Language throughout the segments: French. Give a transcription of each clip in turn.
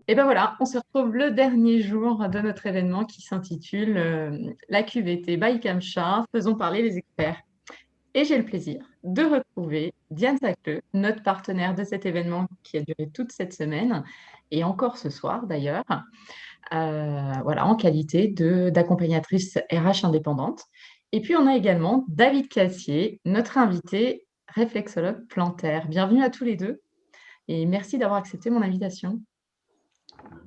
Et ben voilà, on se retrouve le dernier jour de notre événement qui s'intitule La QVT by Kamcha, faisons parler les experts. Et j'ai le plaisir de retrouver Diane Sacleux, notre partenaire de cet événement qui a duré toute cette semaine et encore ce soir d'ailleurs, voilà, en qualité d'accompagnatrice RH indépendante. Et puis on a également David Cassier, notre invité réflexologue plantaire. Bienvenue à tous les deux et merci d'avoir accepté mon invitation.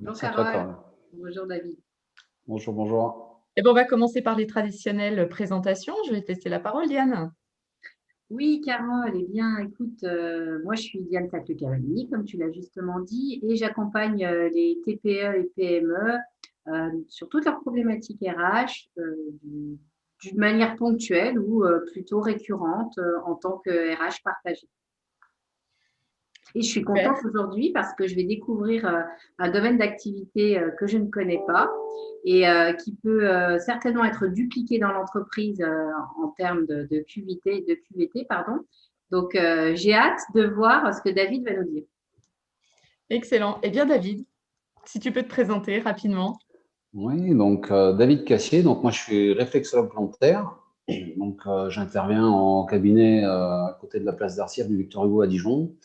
Bonjour Merci à toi, Carole. Caroline. Bonjour David. Bonjour, bonjour. Et bon, on va commencer par les traditionnelles présentations. Je vais te laisser la parole, Diane. Oui, Carole, eh bien, écoute, moi je suis Diane Sacleux-Cavallini, comme tu l'as justement dit, et j'accompagne les TPE et PME sur toutes leurs problématiques RH d'une manière ponctuelle ou plutôt récurrente en tant que RH partagée. Et je suis Super. contente aujourd'hui parce que je vais découvrir un domaine d'activité que je ne connais pas et qui peut certainement être dupliqué dans l'entreprise en termes de QVT, pardon. Donc, j'ai hâte de voir ce que David va nous dire. Excellent. Eh bien, David, si tu peux te présenter rapidement. Oui, donc David Cassier, donc moi je suis réflexologue plantaire. Donc j'interviens en cabinet à côté de la place d'Arcière du Victor Hugo à Dijon.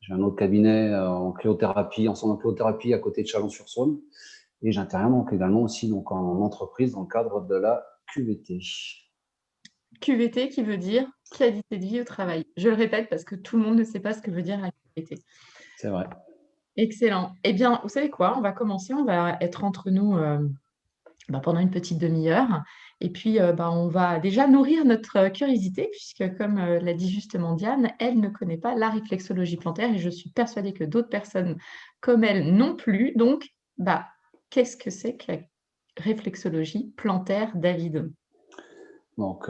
J'ai un autre cabinet en cryothérapie, en centre de cryothérapie à côté de Chalon-sur-Saône. Et j'interviens donc également aussi donc, en entreprise dans le cadre de la QVT. QVT qui veut dire qualité de vie au travail. Je le répète parce que tout le monde ne sait pas ce que veut dire la QVT. C'est vrai. Excellent. Eh bien, vous savez quoi? On va commencer. On va être entre nous pendant une petite demi-heure. Et puis, on va déjà nourrir notre curiosité, puisque, comme l'a dit justement Diane, elle ne connaît pas la réflexologie plantaire et je suis persuadée que d'autres personnes comme elle non plus. Donc, qu'est-ce que c'est que la réflexologie plantaire, David? Donc,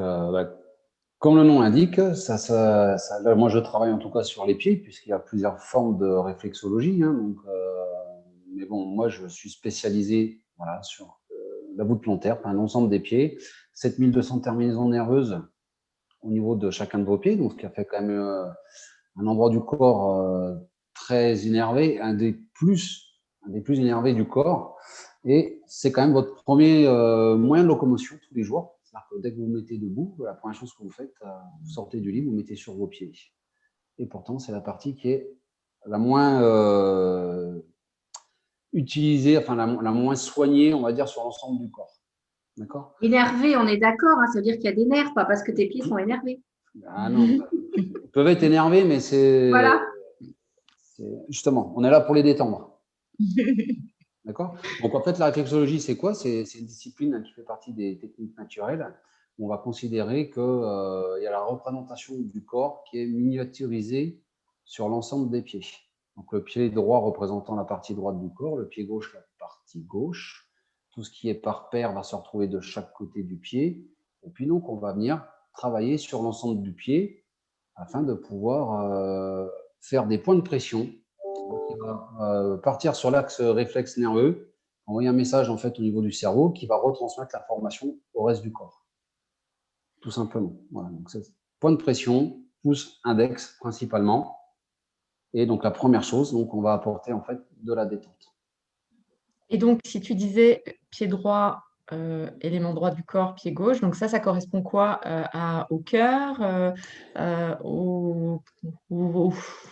comme le nom l'indique, là, moi je travaille en tout cas sur les pieds, puisqu'il y a plusieurs formes de réflexologie. Donc, mais bon, moi je suis spécialisé voilà, sur la voûte plantaire, un ensemble des pieds, 7200 terminaisons nerveuses au niveau de chacun de vos pieds, donc ce qui a fait quand même un endroit du corps très énervé, un des plus énervés du corps. Et c'est quand même votre premier moyen de locomotion tous les jours. C'est-à-dire que dès que vous vous mettez debout, la première chose que vous faites, vous sortez du lit, vous mettez sur vos pieds. Et pourtant, c'est la partie qui est la moins utilisée, enfin la moins soignée, on va dire, sur l'ensemble du corps. D'accord ? Énervé, on est d'accord, hein, ça veut dire qu'il y a des nerfs, pas parce que tes pieds sont énervés. Ah non, ils peuvent être énervés, mais Voilà. justement, on est là pour les détendre. D'accord ? Donc, en fait, la réflexologie, c'est quoi ? C'est une discipline qui fait partie des techniques naturelles. On va considérer qu'il y a la représentation du corps qui est miniaturisée sur l'ensemble des pieds. Donc, le pied droit représentant la partie droite du corps, le pied gauche, la partie gauche. Tout ce qui est par paire va se retrouver de chaque côté du pied. Et puis, donc, on va venir travailler sur l'ensemble du pied afin de pouvoir faire des points de pression. Donc, il va partir sur l'axe réflexe nerveux, envoyer un message en fait au niveau du cerveau qui va retransmettre l'information au reste du corps. Tout simplement. Voilà. Donc, point de pression, pouce, index principalement. Et donc la première chose, donc on va apporter en fait de la détente. Et donc, si tu disais pied droit, élément droit du corps, pied gauche, donc ça correspond quoi au cœur, je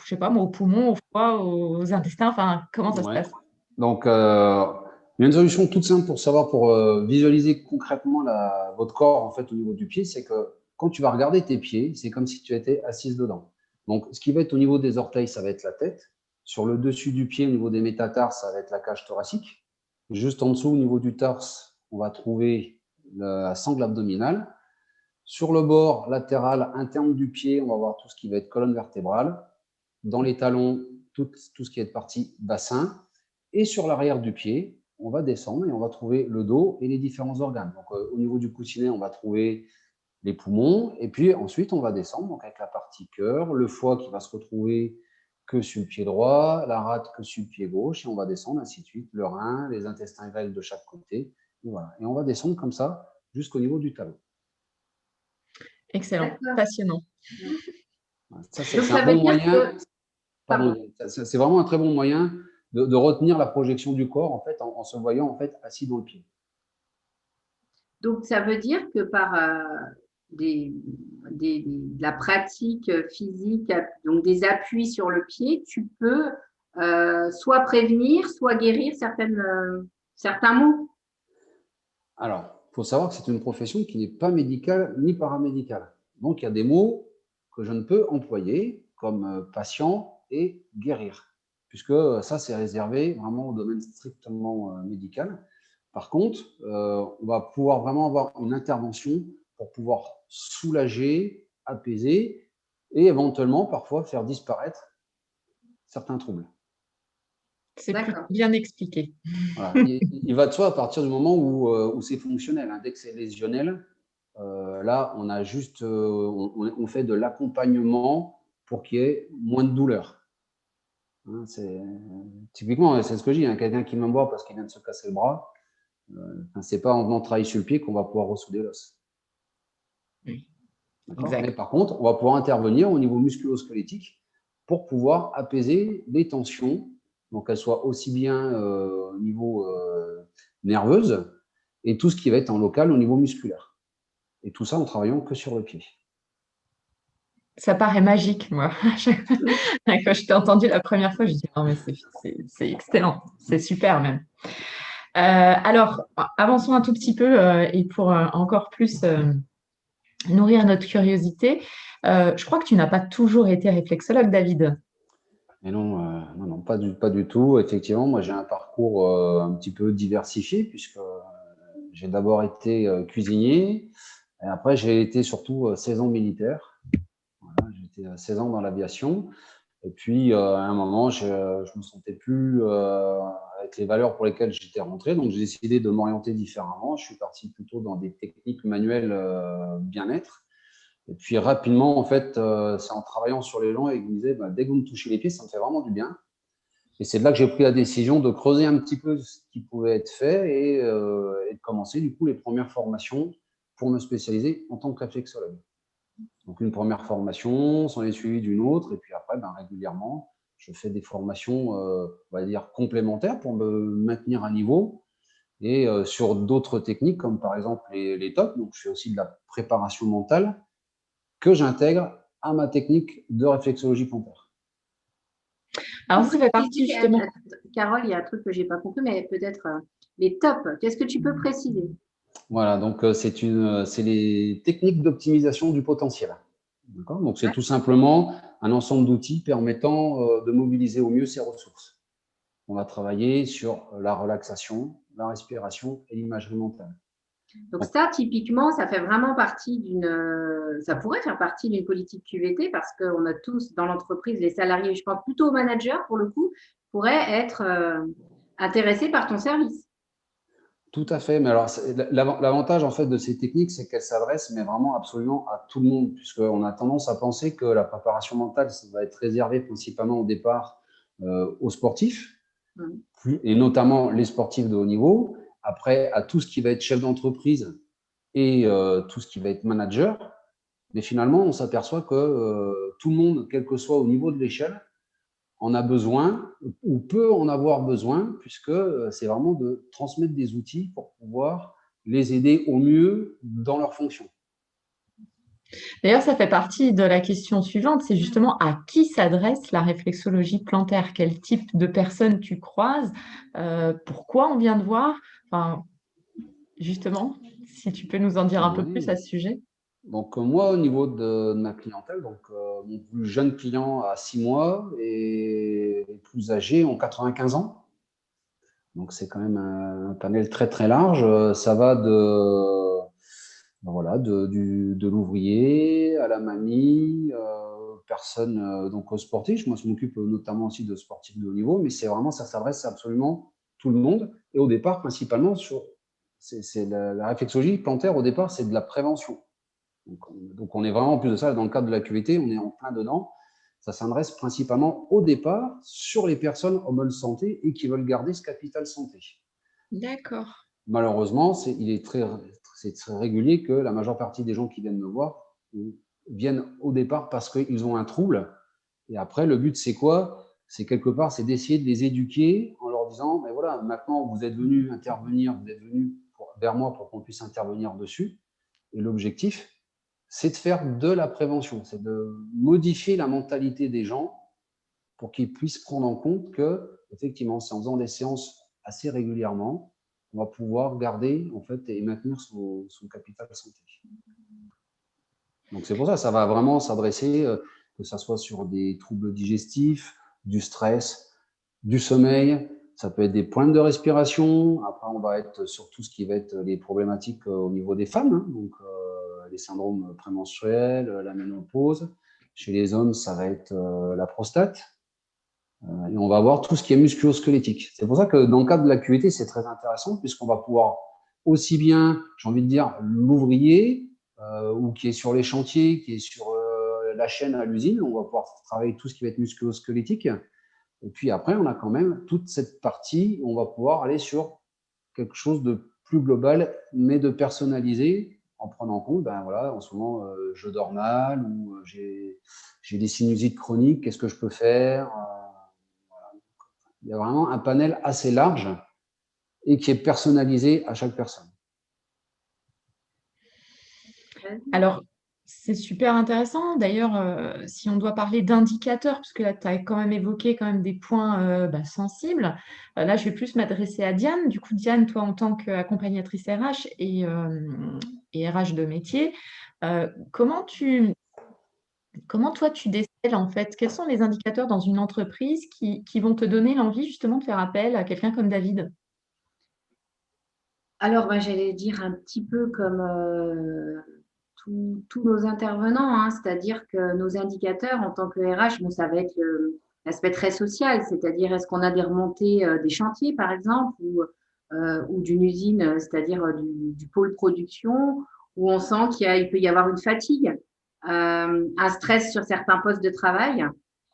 sais pas, moi, aux poumons, au foie, aux intestins, enfin, comment ça se passe? Donc, il y a une solution toute simple pour savoir, pour visualiser concrètement votre corps en fait au niveau du pied, c'est que quand tu vas regarder tes pieds, c'est comme si tu étais assise dedans. Donc, ce qui va être au niveau des orteils, ça va être la tête. Sur le dessus du pied, au niveau des métatarses, ça va être la cage thoracique. Juste en dessous, au niveau du torse, on va trouver la sangle abdominale. Sur le bord latéral interne du pied, on va voir tout ce qui va être colonne vertébrale. Dans les talons, tout ce qui est partie bassin. Et sur l'arrière du pied, on va descendre et on va trouver le dos et les différents organes. Donc, au niveau du coussinet, on va trouver les poumons. Et puis ensuite, on va descendre donc avec la partie cœur, le foie qui va se retrouver que sur le pied droit, la rate que sur le pied gauche. Et on va descendre ainsi de suite, le rein, les intestins grêles de chaque côté. Et voilà. Et on va descendre comme ça jusqu'au niveau du talon. Excellent, passionnant. Ça, c'est un bon moyen. Pardon. C'est vraiment un très bon moyen de retenir la projection du corps en fait, en se voyant en fait assis dans le pied. Donc, ça veut dire que par de la pratique physique, donc des appuis sur le pied, tu peux soit prévenir, soit guérir certains maux. Alors, il faut savoir que c'est une profession qui n'est pas médicale ni paramédicale. Donc, il y a des mots que je ne peux employer comme patient et guérir, puisque ça, c'est réservé vraiment au domaine strictement médical. Par contre, on va pouvoir vraiment avoir une intervention pour pouvoir soulager, apaiser et éventuellement parfois faire disparaître certains troubles. C'est plutôt D'accord. bien expliqué. Voilà. Il va de soi à partir du moment où c'est fonctionnel. Dès que c'est lésionnel, là, on a juste, on fait de l'accompagnement pour qu'il y ait moins de douleur. Typiquement, c'est ce que je dis, quelqu'un qui me voit parce qu'il vient de se casser le bras, c'est pas en venant travailler sur le pied qu'on va pouvoir ressouder l'os. Oui, Mais par contre, on va pouvoir intervenir au niveau musculo-squelettique pour pouvoir apaiser les tensions, donc qu'elles soient aussi bien au niveau nerveuse et tout ce qui va être en local au niveau musculaire. Et tout ça en travaillant que sur le pied. Ça paraît magique, moi. Quand je t'ai entendu la première fois, je dis non, mais c'est excellent, c'est super même. Alors, avançons un tout petit peu et pour encore plus nourrir notre curiosité, je crois que tu n'as pas toujours été réflexologue, David. Et non, non, pas du tout. Effectivement, moi j'ai un parcours un petit peu diversifié puisque j'ai d'abord été cuisinier et après j'ai été surtout 16 ans militaire. Voilà, j'ai été 16 ans dans l'aviation. Et puis, à un moment, je me sentais plus avec les valeurs pour lesquelles j'étais rentré. Donc, j'ai décidé de m'orienter différemment. Je suis parti plutôt dans des techniques manuelles bien-être. Et puis, rapidement, en fait, c'est en travaillant sur les gens et ils me disaient, dès que vous me touchez les pieds, ça me fait vraiment du bien. Et c'est de là que j'ai pris la décision de creuser un petit peu ce qui pouvait être fait et de commencer, du coup, les premières formations pour me spécialiser en tant que réflexologue. Donc, une première formation, s'en est suivie d'une autre, et puis après, régulièrement, je fais des formations, on va dire, complémentaires pour me maintenir à niveau, et sur d'autres techniques, comme par exemple les TOP, donc je fais aussi de la préparation mentale, que j'intègre à ma technique de réflexologie plantaire. Alors, ça fait partie justement. Carole, il y a un truc que je n'ai pas compris, mais peut-être les TOP. Qu'est-ce que tu peux préciser? Voilà, donc c'est les techniques d'optimisation du potentiel. Donc, c'est tout simplement un ensemble d'outils permettant de mobiliser au mieux ses ressources. On va travailler sur la relaxation, la respiration et l'imagerie mentale. Donc ça, typiquement, ça fait vraiment partie ça pourrait faire partie d'une politique QVT parce qu'on a tous dans l'entreprise, les salariés, je pense plutôt aux managers pour le coup, pourraient être intéressés par ton service. Tout à fait. Mais alors, l'avantage en fait de ces techniques, c'est qu'elles s'adressent, mais vraiment absolument à tout le monde, puisqu'on a tendance à penser que la préparation mentale, ça va être réservé principalement au départ aux sportifs, et notamment les sportifs de haut niveau. Après, à tout ce qui va être chef d'entreprise et tout ce qui va être manager. Mais finalement, on s'aperçoit que tout le monde, quel que soit au niveau de l'échelle, en a besoin ou peut en avoir besoin, puisque c'est vraiment de transmettre des outils pour pouvoir les aider au mieux dans leur fonction. D'ailleurs, ça fait partie de la question suivante, c'est justement à qui s'adresse la réflexologie plantaire? Quel type de personnes tu croises? Pourquoi on vient te voir? Enfin, justement, si tu peux nous en dire un peu plus à ce sujet. Donc, moi, au niveau de ma clientèle, donc, mon plus jeune client a 6 mois et les plus âgés ont 95 ans. Donc, c'est quand même un panel très, très large. Ça va de l'ouvrier à la mamie, personne donc aux sportifs. Moi, je m'occupe notamment aussi de sportifs de haut niveau, mais ça s'adresse à absolument tout le monde. Et au départ, principalement, c'est la réflexologie plantaire, au départ, c'est de la prévention. Donc, on est vraiment, en plus de ça, dans le cadre de la QVT, on est en plein dedans. Ça s'adresse principalement au départ sur les personnes en bonne santé et qui veulent garder ce capital santé. D'accord. Malheureusement, c'est très régulier que la majeure partie des gens qui viennent me voir viennent au départ parce qu'ils ont un trouble. Et après, le but, c'est quoi? c'est quelque part, c'est d'essayer de les éduquer en leur disant, mais voilà, maintenant, vous êtes venus intervenir, vous êtes venus vers moi pour qu'on puisse intervenir dessus. Et l'objectif, c'est de faire de la prévention, c'est de modifier la mentalité des gens pour qu'ils puissent prendre en compte que, effectivement, c'est en faisant des séances assez régulièrement, on va pouvoir garder en fait, et maintenir son capital santé. Donc c'est pour ça, ça va vraiment s'adresser, que ce soit sur des troubles digestifs, du stress, du sommeil, ça peut être des problèmes de respiration. Après, on va être sur tout ce qui va être les problématiques au niveau des femmes, hein, donc les syndromes prémenstruels, la ménopause. Chez les hommes, ça va être la prostate. Et on va voir tout ce qui est musculo-squelettique. C'est pour ça que dans le cadre de la QVT, c'est très intéressant puisqu'on va pouvoir aussi bien, j'ai envie de dire, l'ouvrier ou qui est sur les chantiers, qui est sur la chaîne à l'usine, on va pouvoir travailler tout ce qui va être musculo-squelettique. Et puis après, on a quand même toute cette partie où on va pouvoir aller sur quelque chose de plus global, mais de personnalisé, en prenant en compte, ben voilà, en ce moment, je dors mal ou j'ai des sinusites chroniques, qu'est-ce que je peux faire voilà. Il y a vraiment un panel assez large et qui est personnalisé à chaque personne. Alors, c'est super intéressant. D'ailleurs, si on doit parler d'indicateurs, parce que là, tu as quand même évoqué quand même des points sensibles, là, je vais plus m'adresser à Diane. Du coup, Diane, toi, en tant qu'accompagnatrice RH et RH de métier, comment toi, tu décèles en fait? Quels sont les indicateurs dans une entreprise qui vont te donner l'envie justement de faire appel à quelqu'un comme David? Alors, j'allais dire un petit peu comme tous nos intervenants, hein, c'est-à-dire que nos indicateurs en tant que RH, bon, ça va être l'aspect très social, c'est-à-dire est-ce qu'on a des remontées des chantiers, par exemple, ou d'une usine, c'est-à-dire du pôle production, où on sent qu'il peut y avoir une fatigue, un stress sur certains postes de travail.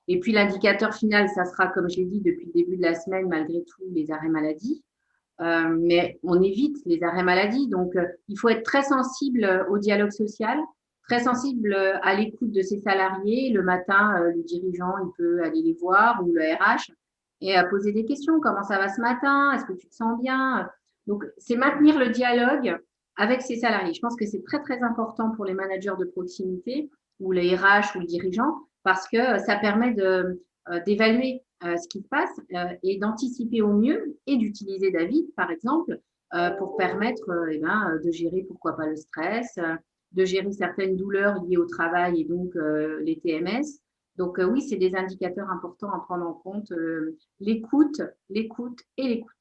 Et puis l'indicateur final, ça sera, comme je l'ai dit depuis le début de la semaine, malgré tout, les arrêts maladie. Mais on évite les arrêts maladie. Donc, il faut être très sensible au dialogue social, très sensible à l'écoute de ses salariés. Le matin, le dirigeant, il peut aller les voir ou le RH et poser des questions. Comment ça va ce matin? Est-ce que tu te sens bien? Donc, c'est maintenir le dialogue avec ses salariés. Je pense que c'est très, très important pour les managers de proximité ou les RH ou le dirigeant parce que ça permet d'évaluer ce qui se passe et d'anticiper au mieux et d'utiliser David, par exemple, pour permettre de gérer, pourquoi pas, le stress, de gérer certaines douleurs liées au travail et donc les TMS. Donc oui, c'est des indicateurs importants à prendre en compte, l'écoute, l'écoute et l'écoute.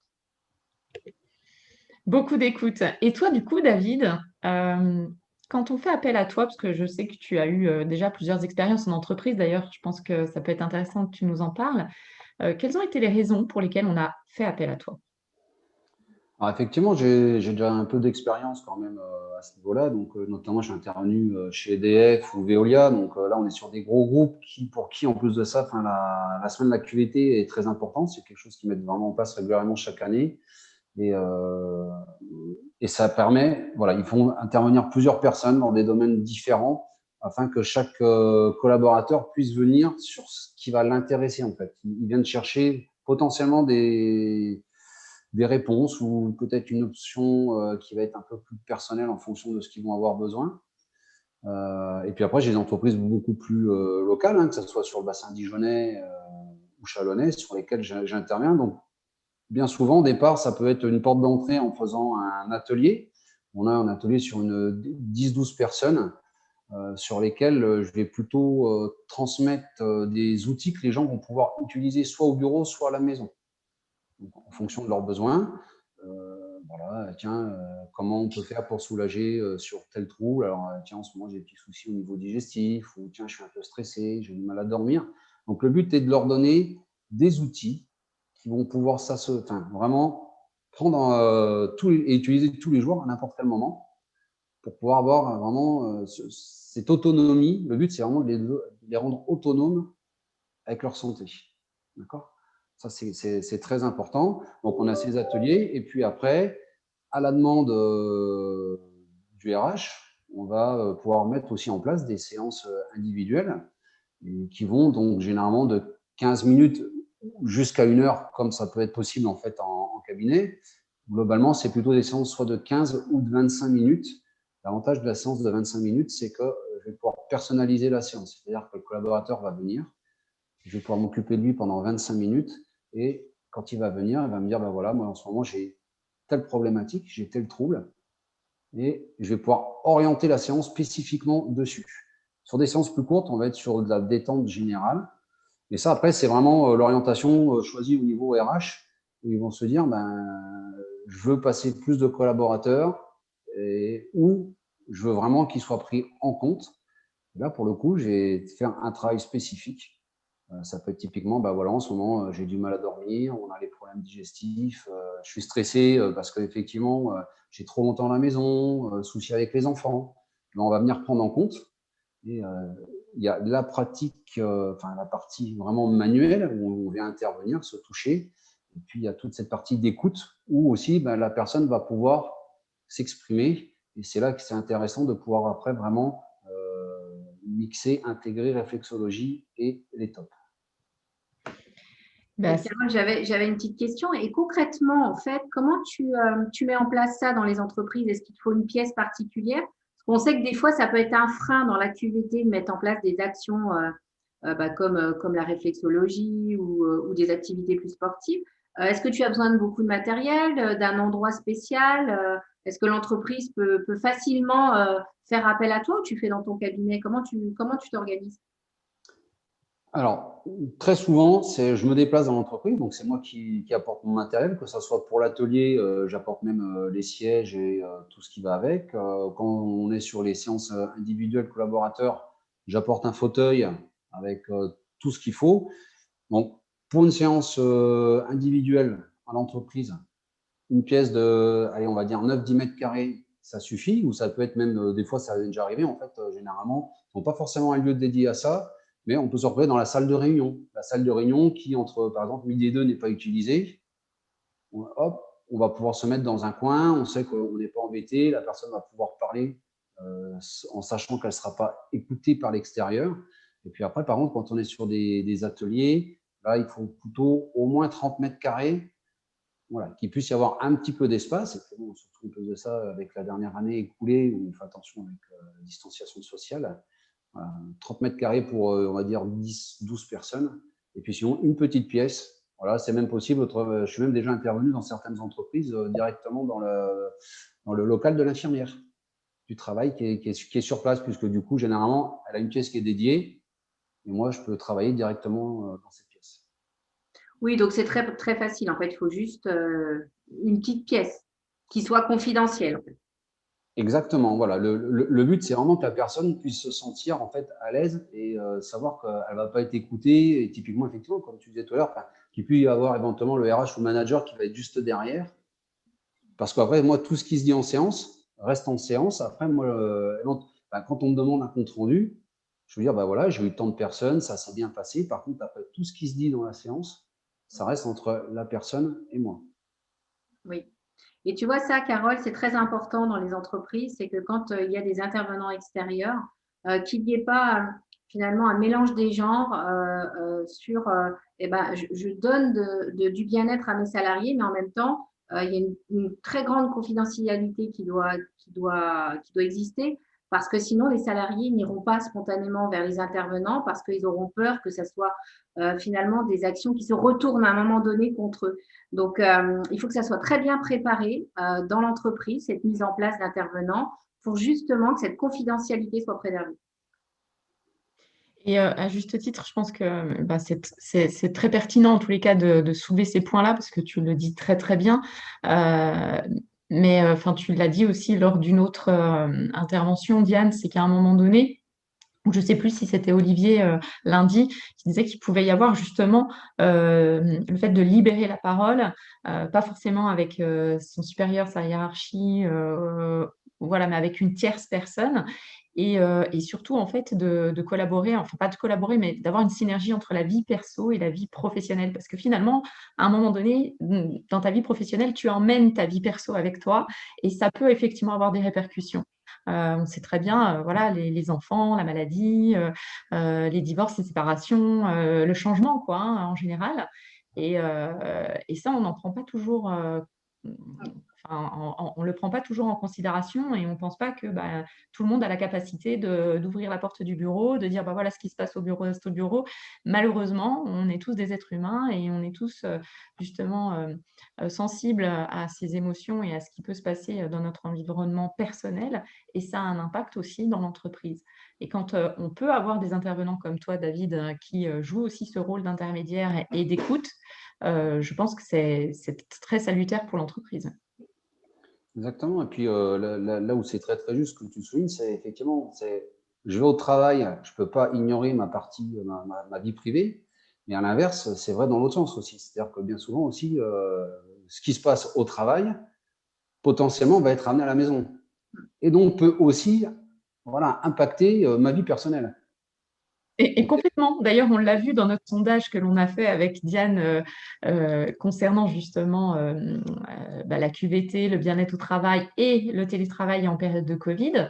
Beaucoup d'écoute. Et toi, du coup, David, quand on fait appel à toi, parce que je sais que tu as eu déjà plusieurs expériences en entreprise, d'ailleurs, je pense que ça peut être intéressant que tu nous en parles. Quelles ont été les raisons pour lesquelles on a fait appel à toi? Alors effectivement, j'ai déjà un peu d'expérience quand même à ce niveau-là. Donc, notamment, je suis intervenu chez EDF ou Veolia. Donc là, on est sur des gros groupes pour qui, en plus de ça, la semaine de la QVT est très importante. C'est quelque chose qu'ils mettent vraiment en place régulièrement chaque année. Et, euh, et ça permet, voilà, ils font intervenir plusieurs personnes dans des domaines différents afin que chaque collaborateur puisse venir sur ce qui va l'intéresser en fait. Ils viennent chercher potentiellement des réponses ou peut-être une option qui va être un peu plus personnelle en fonction de ce qu'ils vont avoir besoin. Et puis après, j'ai des entreprises beaucoup plus locales, hein, que ce soit sur le bassin dijonnais ou chalonnais, sur lesquelles j'interviens. Donc, bien souvent, au départ, ça peut être une porte d'entrée en faisant un atelier. On a un atelier sur une 10-12 personnes sur lesquelles je vais plutôt transmettre des outils que les gens vont pouvoir utiliser soit au bureau, soit à la maison. Donc, en fonction de leurs besoins. Voilà, tiens, comment on peut faire pour soulager sur tel trouble? Alors, tiens, en ce moment, j'ai des petits soucis au niveau digestif, ou tiens, je suis un peu stressé, j'ai du mal à dormir. Donc, le but est de leur donner des outils qui vont pouvoir vraiment prendre et utiliser tous les jours, à n'importe quel moment, pour pouvoir avoir vraiment cette autonomie. Le but, c'est vraiment de les rendre autonomes avec leur santé. D'accord? Ça, c'est très important. Donc, on a ces ateliers. Et puis après, à la demande du RH, on va pouvoir mettre aussi en place des séances individuelles qui vont donc généralement de 15 minutes jusqu'à 1 heure, comme ça peut être possible en fait en cabinet. Globalement, c'est plutôt des séances soit de 15 ou de 25 minutes. L'avantage de la séance de 25 minutes, c'est que je vais pouvoir personnaliser la séance. C'est-à-dire que le collaborateur va venir, je vais pouvoir m'occuper de lui pendant 25 minutes et quand il va venir, il va me dire, ben voilà, moi en ce moment, j'ai telle problématique, j'ai tel trouble et je vais pouvoir orienter la séance spécifiquement dessus. Sur des séances plus courtes, on va être sur de la détente générale. Et ça, après, c'est vraiment l'orientation choisie au niveau RH, où ils vont se dire, ben, je veux passer plus de collaborateurs ou je veux vraiment qu'ils soient pris en compte. Et là, pour le coup, j'ai fait un travail spécifique. Ça peut être typiquement, ben voilà, en ce moment, j'ai du mal à dormir, on a les problèmes digestifs, je suis stressé parce qu'effectivement, j'ai trop longtemps à la maison, soucis avec les enfants. Là, on va venir prendre en compte. Et il y a la pratique, enfin la partie vraiment manuelle où on vient intervenir, se toucher. Et puis il y a toute cette partie d'écoute où aussi la personne va pouvoir s'exprimer. Et c'est là que c'est intéressant de pouvoir après vraiment mixer, intégrer réflexologie et les TOP. Carole, j'avais une petite question. Et concrètement, en fait, comment tu mets en place ça dans les entreprises? Est-ce qu'il te faut une pièce particulière? Parce qu'on sait que des fois, ça peut être un frein dans la QVT de mettre en place des actions comme la réflexologie ou des activités plus sportives. Est-ce que tu as besoin de beaucoup de matériel, d'un endroit spécial? Est-ce que l'entreprise peut facilement faire appel à toi ou tu fais dans ton cabinet? Comment tu t'organises? Alors, très souvent, je me déplace dans l'entreprise, donc c'est moi qui apporte mon matériel, que ce soit pour l'atelier, j'apporte même les sièges et tout ce qui va avec. Quand on est sur les séances individuelles collaborateurs, j'apporte un fauteuil avec tout ce qu'il faut. Donc, pour une séance individuelle à l'entreprise, une pièce de, allez, on va dire 9-10 mètres carrés, ça suffit, ou ça peut être même, des fois, ça est déjà arrivé, en fait, généralement, ils n'ont pas forcément un lieu dédié à ça, mais on peut se retrouver dans la salle de réunion. La salle de réunion qui, entre, par exemple, midi et 2 n'est pas utilisée. Hop, on va pouvoir se mettre dans un coin, on sait qu'on n'est pas embêté, la personne va pouvoir parler en sachant qu'elle ne sera pas écoutée par l'extérieur. Et puis après, par contre, quand on est sur des ateliers, là, il faut plutôt au moins 30 mètres carrés, voilà, qu'il puisse y avoir un petit peu d'espace. Et puis bon, surtout, on peut de ça avec la dernière année écoulée, où on fait attention avec la distanciation sociale. 30 mètres carrés pour, on va dire, 10-12 personnes. Et puis sinon, une petite pièce. Voilà, c'est même possible. Je suis même déjà intervenu dans certaines entreprises directement dans le local de l'infirmière du travail qui est sur place, puisque du coup, généralement, elle a une pièce qui est dédiée. Et moi, je peux travailler directement dans cette pièce. Oui, donc c'est très, très facile. En fait, il faut juste une petite pièce qui soit confidentielle. En fait. Exactement, voilà. Le but, c'est vraiment que la personne puisse se sentir en fait à l'aise et savoir qu'elle ne va pas être écoutée. Et typiquement, effectivement, comme tu disais tout à l'heure, qu'il puisse y avoir éventuellement le RH ou le manager qui va être juste derrière. Parce qu'après, moi, tout ce qui se dit en séance reste en séance. Après, moi, quand on me demande un compte rendu, je veux dire, voilà, j'ai eu tant de personnes, ça s'est bien passé. Par contre, après, tout ce qui se dit dans la séance, ça reste entre la personne et moi. Oui. Et tu vois ça, Carole, c'est très important dans les entreprises, c'est que quand il y a des intervenants extérieurs, qu'il n'y ait pas finalement un mélange des genres sur, je donne du bien-être à mes salariés, mais en même temps, il y a une très grande confidentialité qui doit exister, parce que sinon les salariés n'iront pas spontanément vers les intervenants parce qu'ils auront peur que ce soit finalement des actions qui se retournent à un moment donné contre eux. Donc, il faut que ça soit très bien préparé dans l'entreprise, cette mise en place d'intervenants, pour justement que cette confidentialité soit préservée. Et à juste titre, je pense que c'est très pertinent en tous les cas de soulever ces points-là, parce que tu le dis très très bien. Mais tu l'as dit aussi lors d'une autre intervention, Diane, c'est qu'à un moment donné, je ne sais plus si c'était Olivier lundi, qui disait qu'il pouvait y avoir justement le fait de libérer la parole, pas forcément avec son supérieur, sa hiérarchie, voilà, mais avec une tierce personne. Et surtout, en fait, de collaborer, enfin pas de collaborer, mais d'avoir une synergie entre la vie perso et la vie professionnelle. Parce que finalement, à un moment donné, dans ta vie professionnelle, tu emmènes ta vie perso avec toi et ça peut effectivement avoir des répercussions. On sait très bien, voilà, les enfants, la maladie, les divorces, les séparations, le changement, quoi, hein, en général. Et ça, on n'en prend pas toujours, enfin, on le prend pas toujours en considération et on pense pas que, bah, tout le monde a la capacité d'ouvrir la porte du bureau, de dire: «Bah, voilà ce qui se passe au bureau reste au bureau». Malheureusement, on est tous des êtres humains et on est tous, justement, sensibles à ces émotions et à ce qui peut se passer, dans notre environnement personnel et ça a un impact aussi dans l'entreprise. Et quand, on peut avoir des intervenants comme toi, David, qui, jouent aussi ce rôle d'intermédiaire et d'écoute, je pense que c'est très salutaire pour l'entreprise. Exactement. Et puis là où c'est très très juste ce que tu soulignes, c'est effectivement, je vais au travail, je peux pas ignorer ma partie, ma vie privée, mais à l'inverse, c'est vrai dans l'autre sens aussi. C'est-à-dire que bien souvent aussi, ce qui se passe au travail, potentiellement, va être amené à la maison. Et donc peut aussi, voilà, impacter ma vie personnelle. Et complètement. D'ailleurs, on l'a vu dans notre sondage que l'on a fait avec Diane, concernant justement, bah, la QVT, le bien-être au travail et le télétravail en période de covid.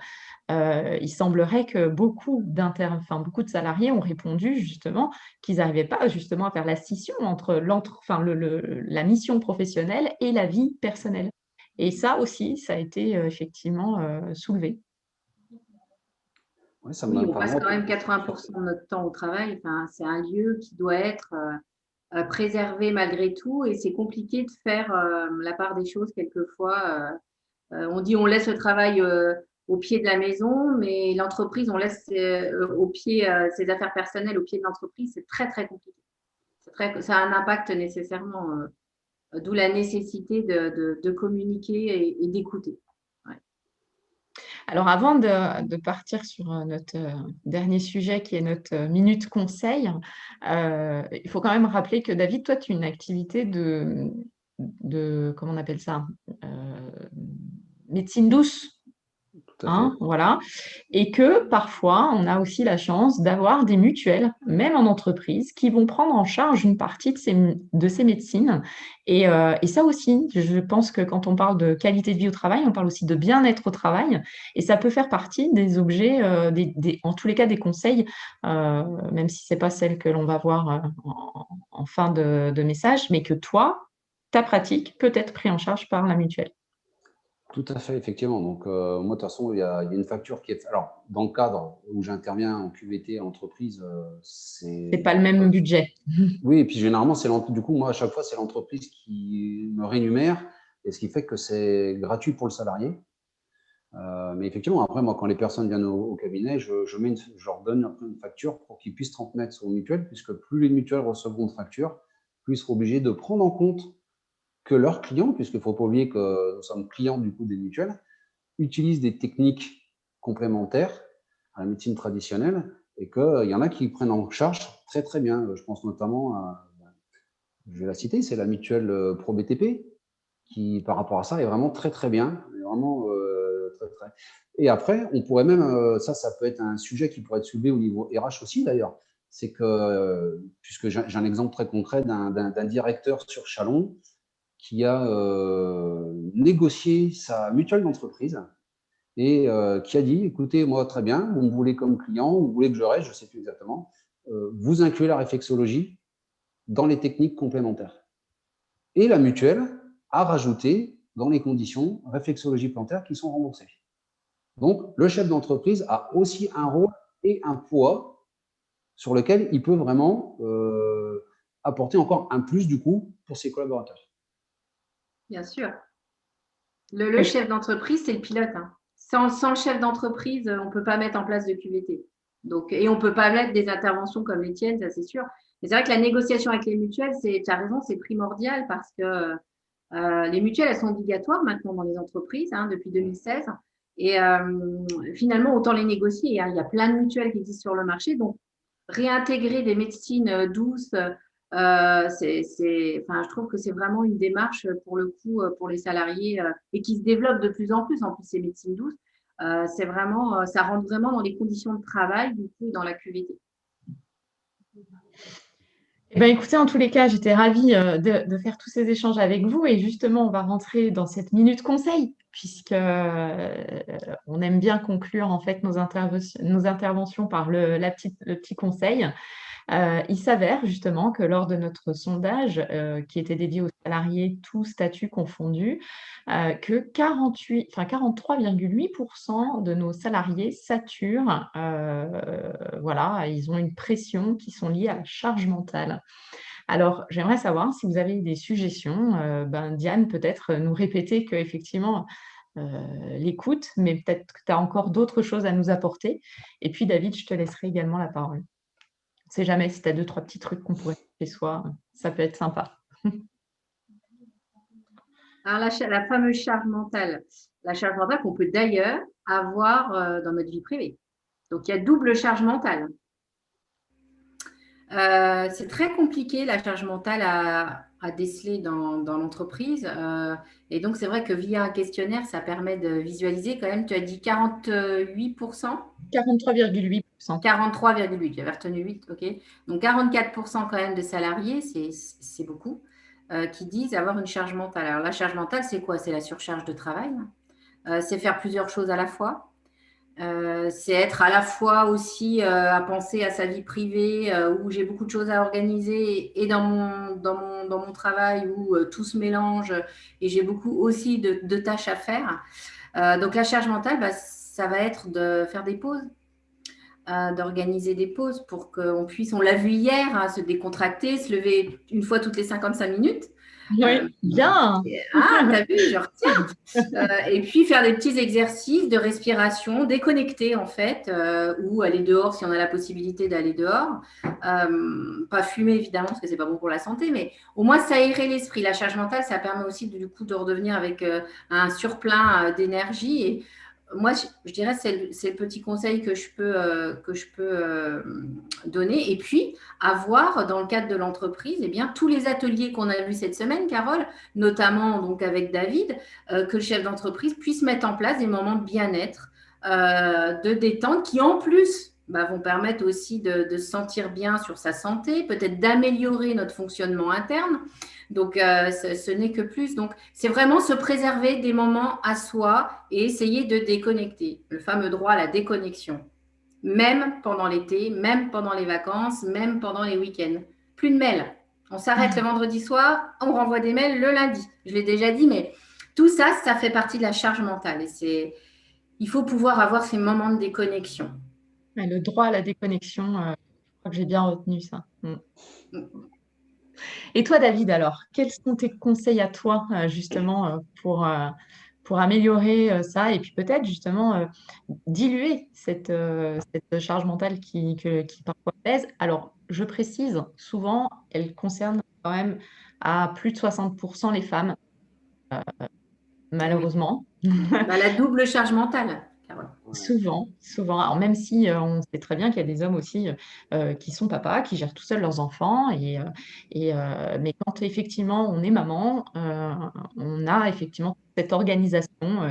Il semblerait que beaucoup de salariés ont répondu justement qu'ils n'arrivaient pas justement à faire la scission entre la mission professionnelle et la vie personnelle. Et ça aussi, ça a été, effectivement, soulevé. Oui, ça Oui, me on passe parle. quand même 80% de notre temps au travail. Enfin, c'est un lieu qui doit être préservé malgré tout et c'est compliqué de faire la part des choses quelquefois. On dit on laisse le travail au pied de la maison, mais l'entreprise, on laisse au pied ses affaires personnelles au pied de l'entreprise. C'est très, très compliqué. Ça a un impact nécessairement, d'où la nécessité de communiquer et d'écouter. Ouais. Alors avant de partir sur, notre, dernier sujet qui est notre, minute conseil, il faut quand même rappeler que David, toi, tu as une activité de comment on appelle ça? Heu, médecine douce? Tout à fait. Hein, voilà. Et que parfois, on a aussi la chance d'avoir des mutuelles, même en entreprise, qui vont prendre en charge une partie de ces médecines. Et ça aussi, je pense que quand on parle de qualité de vie au travail, on parle aussi de bien-être au travail. Et ça peut faire partie des objets, en tous les cas, des conseils, même si c'est pas celle que l'on va voir en fin de message, mais que toi, ta pratique peut être prise en charge par la mutuelle. Tout à fait, effectivement. Donc, moi, de toute façon, il y a une facture qui est. Alors, dans le cadre où j'interviens en QVT entreprise, C'est c'est. pas le même budget. Oui, et puis généralement, du coup, moi, à chaque fois, c'est l'entreprise qui me rémunère, et ce qui fait que c'est gratuit pour le salarié. Mais effectivement, après, moi, quand les personnes viennent au cabinet, je leur donne après une facture pour qu'ils puissent transmettre aux mutuelles, puisque plus les mutuelles recevront de factures, plus ils seront obligés de prendre en compte que leurs clients, puisqu'il ne faut pas oublier que nous sommes clients du coup des mutuelles, utilisent des techniques complémentaires à la médecine traditionnelle et qu'il y en a qui prennent en charge très très bien. Je pense notamment à, je vais la citer, c'est la mutuelle ProBTP qui, par rapport à ça, est vraiment très très bien. Vraiment très très. Et après, on pourrait même, ça peut être un sujet qui pourrait être soulevé au niveau RH aussi d'ailleurs. C'est que, puisque j'ai un exemple très concret d'un directeur sur Chalon qui a négocié sa mutuelle d'entreprise et qui a dit, écoutez, moi, très bien, vous me voulez comme client, vous voulez que je reste, je ne sais plus exactement, vous incluez la réflexologie dans les techniques complémentaires. Et la mutuelle a rajouté dans les conditions réflexologie plantaire qui sont remboursées. Donc, le chef d'entreprise a aussi un rôle et un poids sur lequel il peut vraiment apporter encore un plus du coup pour ses collaborateurs. Bien sûr. Le chef d'entreprise, c'est le pilote. Hein. Sans le chef d'entreprise, on ne peut pas mettre en place de QVT. Donc, et on ne peut pas mettre des interventions comme les tiennes, ça c'est sûr. Mais c'est vrai que la négociation avec les mutuelles, tu as raison, c'est primordial parce que les mutuelles, elles sont obligatoires maintenant dans les entreprises depuis 2016. Et finalement, autant les négocier. Hein. Il y a plein de mutuelles qui existent sur le marché. Donc, réintégrer des médecines douces, je trouve que c'est vraiment une démarche pour le coup pour les salariés et qui se développe de plus en plus. En plus, ces médecines douces, c'est vraiment, ça rentre vraiment dans les conditions de travail du coup dans la QVT. Eh ben, écoutez, en tous les cas, j'étais ravie de faire tous ces échanges avec vous et justement, on va rentrer dans cette minute conseil. puisque on aime bien conclure en fait nos interventions par le petit conseil. Il s'avère justement que lors de notre sondage, qui était dédié aux salariés, tous statuts confondus, que 43,8 de nos salariés saturent, voilà, ils ont une pression qui sont liées à la charge mentale. Alors, j'aimerais savoir si vous avez des suggestions, Diane, peut-être nous répéter qu'effectivement, l'écoute, mais peut-être que tu as encore d'autres choses à nous apporter. Et puis David, je te laisserai également la parole. On ne sait jamais si tu as 2-3 petits trucs qu'on pourrait faire chez soi, ça peut être sympa. Alors, la fameuse charge mentale. La charge mentale qu'on peut d'ailleurs avoir dans notre vie privée. Donc, il y a double charge mentale. C'est très compliqué la charge mentale à déceler dans l'entreprise. Et donc, c'est vrai que via un questionnaire, ça permet de visualiser quand même. Tu as dit 48%. 43,8%. 43,8%, j'avais retenu 8, ok. Donc 44% quand même de salariés, c'est beaucoup, qui disent avoir une charge mentale. Alors la charge mentale, c'est quoi? C'est la surcharge de travail. C'est faire plusieurs choses à la fois. C'est être à la fois aussi à penser à sa vie privée où j'ai beaucoup de choses à organiser et dans mon travail où tout se mélange et j'ai beaucoup aussi de tâches à faire. Donc la charge mentale, ça va être de faire des pauses, d'organiser des pauses pour qu'on puisse, on l'a vu hier, hein, se décontracter, se lever une fois toutes les 55 minutes. Oui, bien. T'as vu, je retiens. Et puis faire des petits exercices de respiration, déconnecter en fait, ou aller dehors si on a la possibilité d'aller dehors. Pas fumer évidemment parce que c'est pas bon pour la santé, mais au moins s'aérer l'esprit. La charge mentale, ça permet aussi du coup de redevenir avec un surplein d'énergie. Et moi, je dirais c'est le petit conseil que je peux donner. Et puis avoir dans le cadre de l'entreprise, eh bien tous les ateliers qu'on a vus cette semaine, Carole, notamment donc avec David, que le chef d'entreprise puisse mettre en place des moments de bien-être, de détente, qui en plus vont permettre aussi de se sentir bien sur sa santé, peut-être d'améliorer notre fonctionnement interne. Donc, ce n'est que plus. Donc, c'est vraiment se préserver des moments à soi et essayer de déconnecter. Le fameux droit à la déconnexion. Même pendant l'été, même pendant les vacances, même pendant les week-ends. Plus de mails. On s'arrête le vendredi soir, on renvoie des mails le lundi. Je l'ai déjà dit, mais tout ça, ça fait partie de la charge mentale. Et il faut pouvoir avoir ces moments de déconnexion. Le droit à la déconnexion, je crois que j'ai bien retenu ça. Et toi, David, alors, quels sont tes conseils à toi, justement, pour améliorer ça et puis peut-être justement diluer cette charge mentale qui parfois pèse? Alors, je précise, souvent, elle concerne quand même à plus de 60% les femmes, Oui. malheureusement. La double charge mentale, Carole. Souvent, souvent. Alors même si on sait très bien qu'il y a des hommes aussi qui sont papas, qui gèrent tout seuls leurs enfants, mais quand effectivement on est maman, on a effectivement cette organisation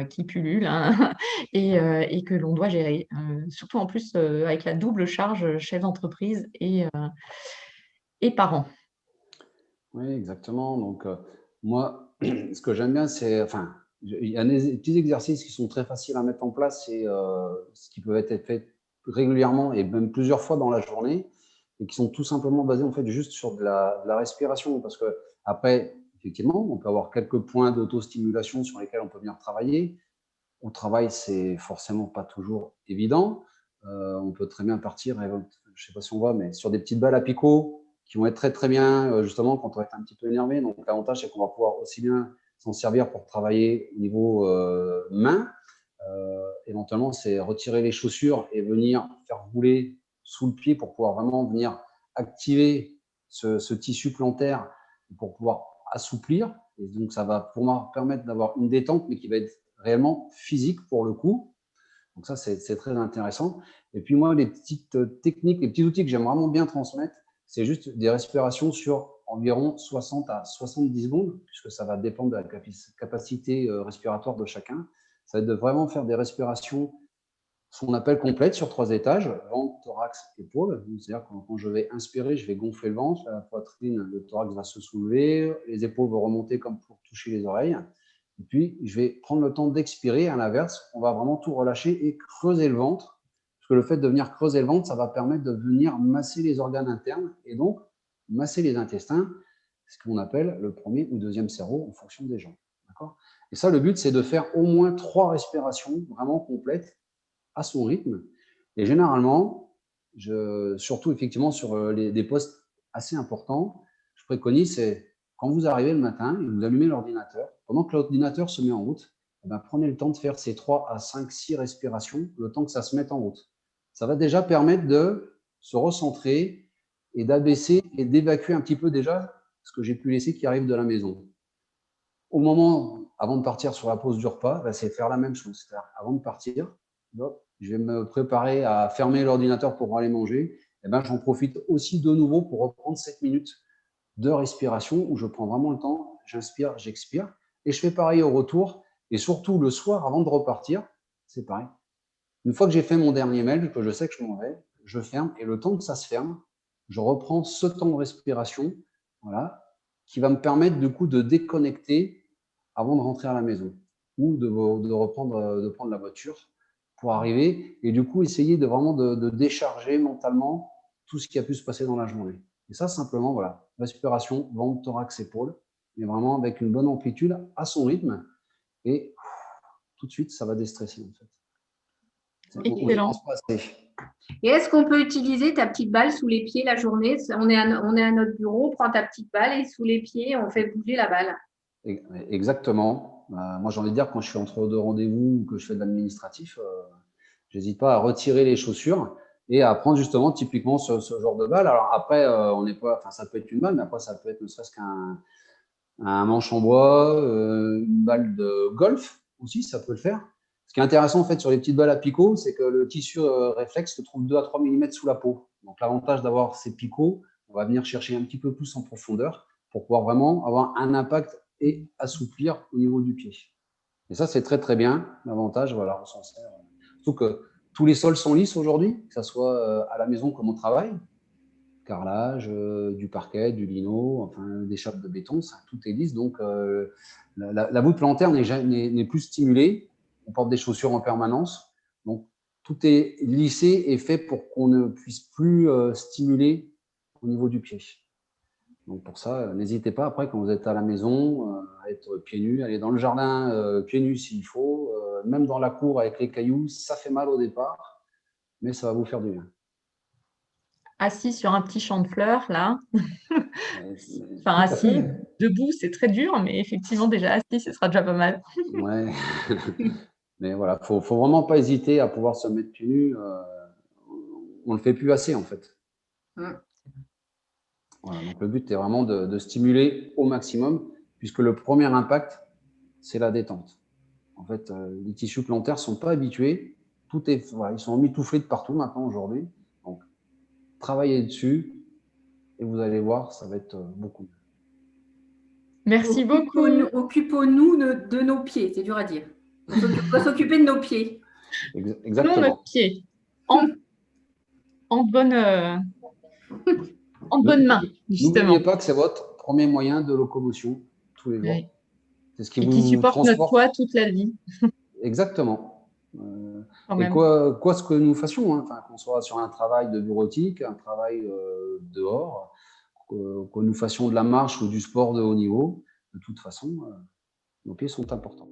qui pullule, hein, et que l'on doit gérer. Surtout en plus avec la double charge chef d'entreprise et parent. Oui, exactement. Donc, moi, ce que j'aime bien, c'est, enfin, il y a des petits exercices qui sont très faciles à mettre en place et ce qui peut être fait régulièrement et même plusieurs fois dans la journée et qui sont tout simplement basés en fait juste sur de la respiration. Parce que après, effectivement, on peut avoir quelques points d'autostimulation sur lesquels on peut venir travailler. Au travail, c'est forcément pas toujours évident. On peut très bien partir, je sais pas si on voit, mais sur des petites balles à picot qui vont être très très bien justement quand on va être un petit peu énervé. Donc l'avantage, c'est qu'on va pouvoir aussi bien s'en servir pour travailler au niveau main. Éventuellement, c'est retirer les chaussures et venir faire rouler sous le pied pour pouvoir vraiment venir activer ce tissu plantaire pour pouvoir assouplir. Et donc, ça va pour moi permettre d'avoir une détente, mais qui va être réellement physique pour le coup. Donc ça, c'est très intéressant. Et puis moi, les petites techniques, les petits outils que j'aime vraiment bien transmettre, c'est juste des respirations sur environ 60 à 70 secondes, puisque ça va dépendre de la capacité respiratoire de chacun. Ça va être de vraiment faire des respirations, ce qu'on appelle complètes, sur 3 étages, ventre, thorax, épaules. C'est-à-dire que quand je vais inspirer, je vais gonfler le ventre, la poitrine, le thorax va se soulever, les épaules vont remonter comme pour toucher les oreilles. Et puis, je vais prendre le temps d'expirer. À l'inverse, on va vraiment tout relâcher et creuser le ventre. Parce que le fait de venir creuser le ventre, ça va permettre de venir masser les organes internes et donc masser les intestins, ce qu'on appelle le premier ou deuxième cerveau en fonction des gens. D'accord ? Et ça, le but, c'est de faire au moins 3 respirations vraiment complètes à son rythme. Et généralement, surtout effectivement sur des postes assez importants, je préconise, c'est quand vous arrivez le matin et vous allumez l'ordinateur, pendant que l'ordinateur se met en route, eh ben, prenez le temps de faire ces 3 à 5, 6 respirations, le temps que ça se mette en route. Ça va déjà permettre de se recentrer et d'abaisser et d'évacuer un petit peu déjà ce que j'ai pu laisser qui arrive de la maison. Au moment, avant de partir sur la pause du repas, c'est faire la même chose. C'est-à-dire, avant de partir, je vais me préparer à fermer l'ordinateur pour aller manger. Et ben, j'en profite aussi de nouveau pour reprendre 7 minutes de respiration où je prends vraiment le temps, j'inspire, j'expire. Et je fais pareil au retour. Et surtout le soir, avant de repartir, c'est pareil. Une fois que j'ai fait mon dernier mail, que je sais que je m'en vais, je ferme. Et le temps que ça se ferme, je reprends ce temps de respiration, voilà, qui va me permettre du coup de déconnecter avant de rentrer à la maison ou de prendre la voiture pour arriver et du coup essayer de vraiment de décharger mentalement tout ce qui a pu se passer dans la journée. Et ça, simplement, voilà, respiration, ventre, thorax, épaule, mais vraiment avec une bonne amplitude à son rythme et tout de suite, ça va déstresser en fait. On n'y Excellent. pense pas assez. Et est-ce qu'on peut utiliser ta petite balle sous les pieds la journée? On est à notre bureau, prends ta petite balle et sous les pieds, on fait bouger la balle. Exactement. Moi, j'ai envie de dire, quand je suis entre 2 rendez-vous ou que je fais de l'administratif, j'hésite pas à retirer les chaussures et à prendre justement typiquement ce genre de balle. Alors après, on n'est pas, enfin, ça peut être une balle, mais après, ça peut être ne serait-ce qu'un manche en bois, une balle de golf aussi, ça peut le faire. Ce qui est intéressant en fait sur les petites balles à picot, c'est que le tissu réflexe se trouve 2 à 3 mm sous la peau. Donc l'avantage d'avoir ces picots, on va venir chercher un petit peu plus en profondeur pour pouvoir vraiment avoir un impact et assouplir au niveau du pied. Et ça, c'est très très bien. L'avantage, voilà, on s'en sert. Surtout que tous les sols sont lisses aujourd'hui, que ce soit à la maison comme au travail. Carrelage, du parquet, du lino, enfin des chapes de béton, ça, tout est lisse. Donc la voûte plantaire n'est plus stimulée. On porte des chaussures en permanence. Donc tout est lissé et fait pour qu'on ne puisse plus stimuler au niveau du pied. Donc pour ça, n'hésitez pas après quand vous êtes à la maison à être pieds nus, aller dans le jardin pieds nus s'il faut, même dans la cour avec les cailloux, ça fait mal au départ, mais ça va vous faire du bien. Assis sur un petit champ de fleurs, là. Enfin, Tout à assis, fait. debout, c'est très dur, mais effectivement, déjà assis, ce sera déjà pas mal. Ouais. Mais voilà, faut vraiment pas hésiter à pouvoir se mettre pieds nus. On le fait plus assez en fait. Voilà, donc le but est vraiment de stimuler au maximum, puisque le premier impact, c'est la détente. En fait, les tissus plantaires sont pas habitués. Voilà, ils sont emmitouflés de partout maintenant aujourd'hui. Donc, travaillez dessus et vous allez voir, ça va être beaucoup mieux. Merci beaucoup. Occupons-nous de nos pieds, c'est dur à dire. On doit s'occuper de nos pieds. Non, Exactement. notre pied. En bonne main, justement. N'oubliez pas que c'est votre premier moyen de locomotion tous les jours. Oui. C'est ce qui Et qui vous supporte notre transporte. poids toute la vie. Exactement. Quand Et même. quoi ce que nous fassions, hein, qu'on soit sur un travail de bureautique, un travail dehors, que nous fassions de la marche ou du sport de haut niveau, de toute façon, nos pieds sont importants.